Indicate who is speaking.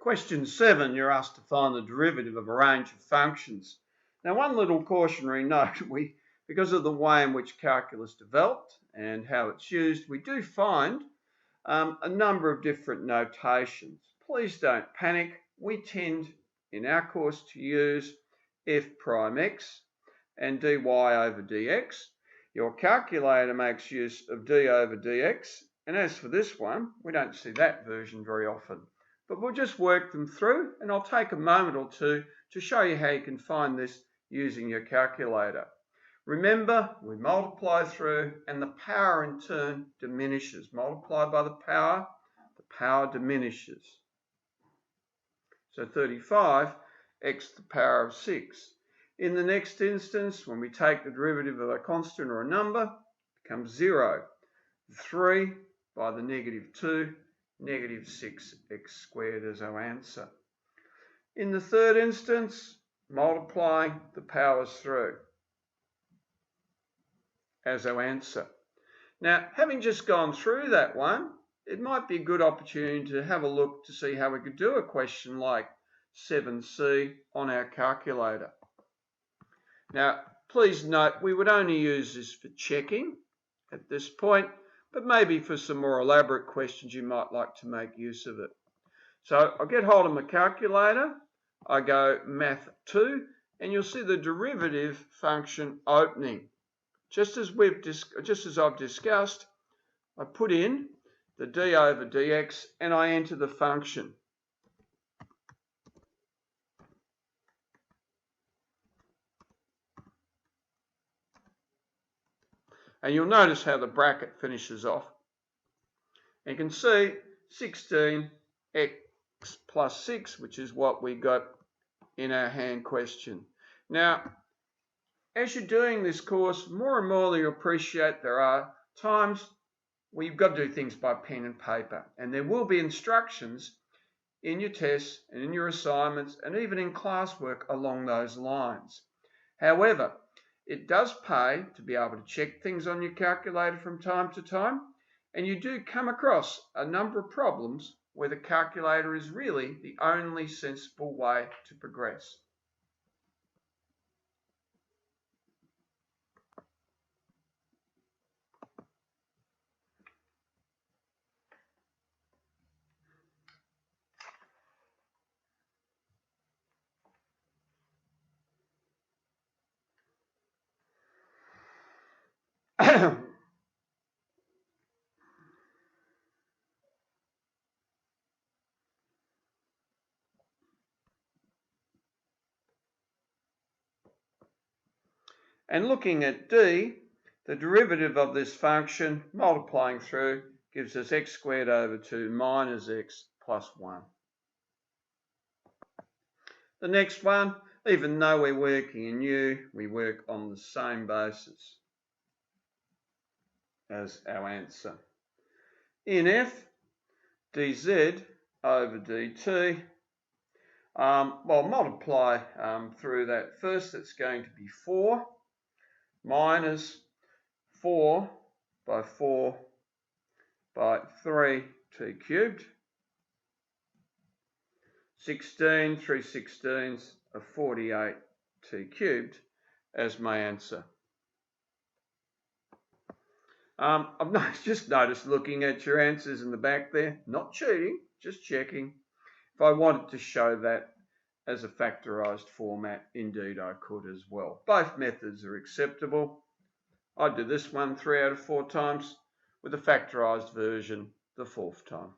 Speaker 1: Question 7, you're asked to find the derivative of a range of functions. Now, one little cautionary note, because of the way in which calculus developed and how it's used, we do find a number of different notations. Please don't panic. We tend, in our course, to use f prime x and dy over dx. Your calculator makes use of d over dx, and as for this one, we don't see that version very often. But we'll just work them through, and I'll take a moment or two to show you how you can find this using your calculator. Remember, we multiply through, and the power in turn diminishes. Multiply by the power diminishes. So 35, x to the power of 6. In the next instance, when we take the derivative of a constant or a number, it becomes 0. 3 by the negative 2, negative 6x squared as our answer. In the third instance, multiplying the powers through as our answer. Now, having just gone through that one, it might be a good opportunity to have a look to see how we could do a question like 7c on our calculator. Now, please note we would only use this for checking at this point, but maybe for some more elaborate questions you might like to make use of it. So I'll get hold of my calculator, I go Math 2, and you'll see the derivative function opening. Just as I've discussed, I put in the d over dx and I enter the function. And you'll notice how the bracket finishes off. And you can see 16x plus 6, which is what we got in our hand question. Now, as you're doing this course, more and more you'll appreciate there are times where you've got to do things by pen and paper. And there will be instructions in your tests and in your assignments and even in classwork along those lines. However, it does pay to be able to check things on your calculator from time to time, and you do come across a number of problems where the calculator is really the only sensible way to progress. And looking at d, the derivative of this function, multiplying through, gives us x squared over 2 minus x plus 1. The next one, even though we're working in U, we work on the same basis as our answer. In f, dz over dt, well, multiply through that first, that's going to be 4 minus 4 by 4 by 3t cubed. 16, 3 16ths of 48t cubed as my answer. I've just noticed looking at your answers in the back there, not cheating, just checking. If I wanted to show that as a factorized format, indeed I could as well. Both methods are acceptable. I do this one 3 out of 4 times, with a factorized version the 4th time.